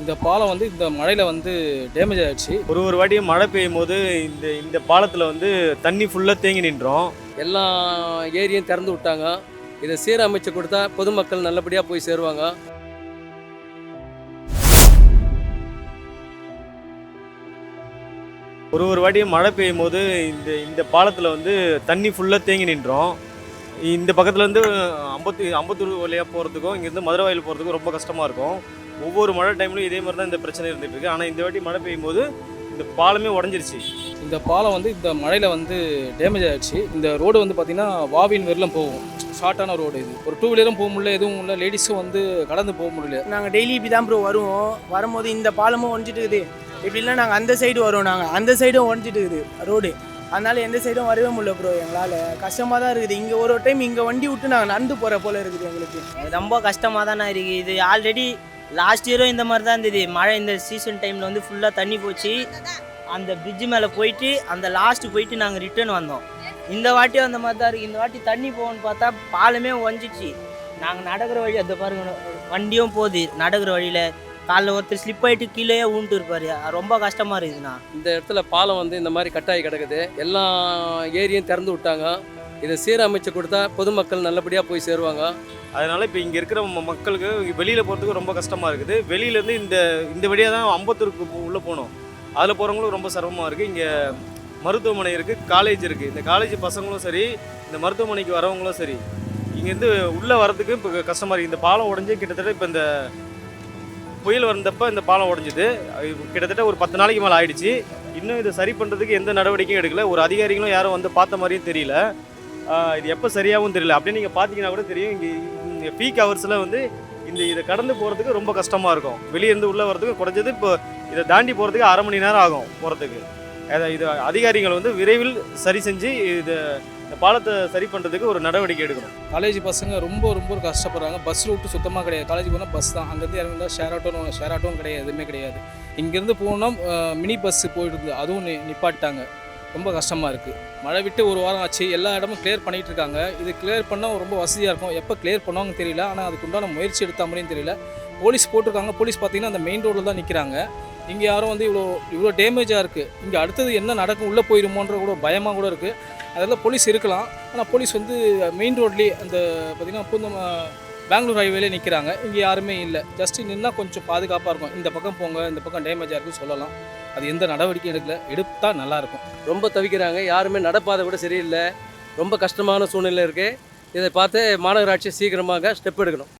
இந்த பாலம் வந்து இந்த மழையில் வந்து டேமேஜ் ஆகிடுச்சு. ஒரு வாட்டியும் மழை பெய்யும் போது இந்த பாலத்தில் வந்து தண்ணி ஃபுல்லாக தேங்கி நின்றோம். எல்லா ஏரியும் திறந்து விட்டாங்க. இதை சீரமைச்சு கொடுத்தா பொதுமக்கள் நல்லபடியாக போய் சேருவாங்க. ஒரு வாட்டியும் மழை பெய்யும் போது இந்த பாலத்தில் வந்து தண்ணி ஃபுல்லாக தேங்கி நின்றோம். இந்த பக்கத்தில் வந்து அம்பத்தூர் வழியாக போகிறதுக்கும் இங்கேருந்து மதுரை வாயில் போகிறதுக்கும் ரொம்ப கஷ்டமாக இருக்கும். ஒவ்வொரு மழை டைம்லையும் இதே மாதிரி தான் இந்த பிரச்சனை இருந்துகிட்டு இருக்குது. ஆனால் இந்த வாட்டி மழை பெய்யும் போது இந்த பாலமே உடஞ்சிருச்சு. இந்த பாலம் வந்து இந்த மழையில் வந்து டேமேஜ் ஆகிடுச்சு. இந்த ரோடு வந்து பார்த்திங்கன்னா வாவின் வரலாம் போகும். ஷார்ட்டான ரோடு இது. ஒரு 2 வீலரும் போக முடியல, எதுவும் இல்லை, லேடிஸும் வந்து கடந்து போக முடியல. நாங்கள் டெய்லி இப்படி தான் ப்ரோ வருவோம். வரும்போது இந்த பாலமும் உடஞ்சிட்டு இருக்குது. இப்படி இல்லை நாங்கள் அந்த சைடு வருவோம். நாங்கள் அந்த சைடும் உடஞ்சிட்டு இருக்குது ரோடு. அதனால் எந்த சைடும் வரவே முடியல ப்ரோ. எங்களால் கஷ்டமாக தான் இருக்குது. இங்கே ஒரு டைம் இங்கே வண்டி விட்டு நாங்கள் நடந்து போகிற போல் இருக்குது. எங்களுக்கு ரொம்ப கஷ்டமாக தானே இருக்குது. இது ஆல்ரெடி லாஸ்ட் இயரும் இந்த மாதிரி தான் இருந்தது. மழை இந்த சீசன் டைமில் வந்து ஃபுல்லாக தண்ணி போச்சு. அந்த பிரிட்ஜு மேலே போயிட்டு அந்த லாஸ்ட்டு போயிட்டு நாங்கள் ரிட்டர்ன் வந்தோம். இந்த வாட்டியும் அந்த மாதிரி தான் இருக்குது. இந்த வாட்டி தண்ணி போகணுன்னு பார்த்தா பாலமே ஒஞ்சிச்சு. நாங்கள் நடக்கிற வழி அந்த பாருங்க, வண்டியும் போகுது நடக்கிற வழியில். காலைல ஒருத்தர் ஸ்லிப் ஆகிட்டு கீழே ஊன்ட்டு இருப்பார். ரொம்ப கஷ்டமாக இருக்குதுண்ணா. இந்த இடத்துல பாலம் வந்து இந்த மாதிரி கட்டாயி கிடக்குது. எல்லா ஏரியும் திறந்து விட்டாங்க. இதை சீரமைச்சு கொடுத்தா பொதுமக்கள் நல்லபடியாக போய் சேருவாங்க. அதனால் இப்போ இங்கே இருக்கிற மக்களுக்கு வெளியில் போகிறதுக்கு ரொம்ப கஷ்டமாக இருக்குது. வெளியிலேருந்து இந்த வழியாக தான் அம்பத்தூருக்கு உள்ளே போகணும். அதில் போகிறவங்களும் ரொம்ப சிரமமாக இருக்குது. இங்கே மருத்துவமனை இருக்குது, காலேஜ் இருக்குது. இந்த காலேஜ் பசங்களும் சரி, இந்த மருத்துவமனைக்கு வரவங்களும் சரி, இங்கேருந்து உள்ளே வரதுக்கு இப்போ கஷ்டமாக இருக்குது. இந்த பாலம் உடஞ்சி கிட்டத்தட்ட இப்போ இந்த புயல் வந்தப்போ இந்த பாலம் உடஞ்சிது. கிட்டத்தட்ட ஒரு 10 நாளைக்கு மேலே ஆயிடுச்சு. இன்னும் இதை சரி பண்ணுறதுக்கு எந்த நடவடிக்கையும் எடுக்கல. ஒரு அதிகாரிகளும் யாரும் வந்து பார்த்த மாதிரியும் தெரியல. இது எப்போ சரியாகவும் தெரியல. அப்படியே நீங்கள் பார்த்தீங்கன்னா கூட தெரியும். இங்கே பீக் ஹவர்ஸில் வந்து இதை கடந்து போகிறதுக்கு ரொம்ப கஷ்டமாக இருக்கும். வெளியேருந்து உள்ளே வரதுக்கு குறைஞ்சது இப்போ இதை தாண்டி போகிறதுக்கு 1/2 மணி நேரம் ஆகும் போகிறதுக்கு. இது அதிகாரிகள் வந்து விரைவில் சரி செஞ்சு இந்த பாலத்தை சரி பண்ணுறதுக்கு ஒரு நடவடிக்கை எடுக்கணும். காலேஜ் பசங்க ரொம்ப கஷ்டப்படுறாங்க. பஸ் ரூட்டு சுத்தமாக கிடையாது. காலேஜுக்கு போனால் பஸ் தான். அங்கேருந்து இறங்கினா ஷேர் ஆட்டோவும் கிடையாது, எதுவுமே கிடையாது. இங்கேருந்து போனால் மினி பஸ்ஸு போயிட்டு அதுவும் நிப்பாட்டாங்க. ரொம்ப கஷ்டமாக இருக்குது. மழை விட்டு ஒரு வாரம் ஆச்சு. எல்லா இடமும் கிளியர் பண்ணிகிட்டு இருக்காங்க. இது கிளியர் பண்ணால் ரொம்ப வசதியாக இருக்கும். எப்போ கிளியர் பண்ணுவாங்க தெரியல. ஆனால் அதுக்கு உண்டான முயற்சி எடுத்த மாதிரியும் தெரியல. போலீஸ் போட்டிருக்காங்க. போலீஸ் பார்த்திங்கன்னா அந்த மெயின் ரோடில் தான் நிற்கிறாங்க. இங்கே யாரும் வந்து இவ்வளோ டேமேஜாக இருக்குது. இங்கே அடுத்தது என்ன நடக்கும், உள்ளே போயிடுமோன்ற கூட பயமாக கூட இருக்குது. அதெல்லாம் போலீஸ் இருக்கலாம். ஆனால் போலீஸ் வந்து மெயின் ரோட்லேயே அந்த பார்த்திங்கன்னா பெங்களூர் ஹைவேலே நிற்கிறாங்க. இங்கே யாருமே இல்லை. ஜஸ்ட்டு நின்னா கொஞ்சம் பாதுகாப்பாக இருக்கும். இந்த பக்கம் போங்க, இந்த பக்கம் டேமேஜாக இருக்குன்னு சொல்லலாம். அது எந்த நடவடிக்கையும் எடுத்தால் நல்லாயிருக்கும். ரொம்ப தவிக்கிறாங்க. யாருமே நடப்பாதை கூட சரியில்லை. ரொம்ப கஷ்டமான சூழ்நிலை இருக்குது. இதை பார்த்து மாநகராட்சி சீக்கிரமாக ஸ்டெப் எடுக்கணும்.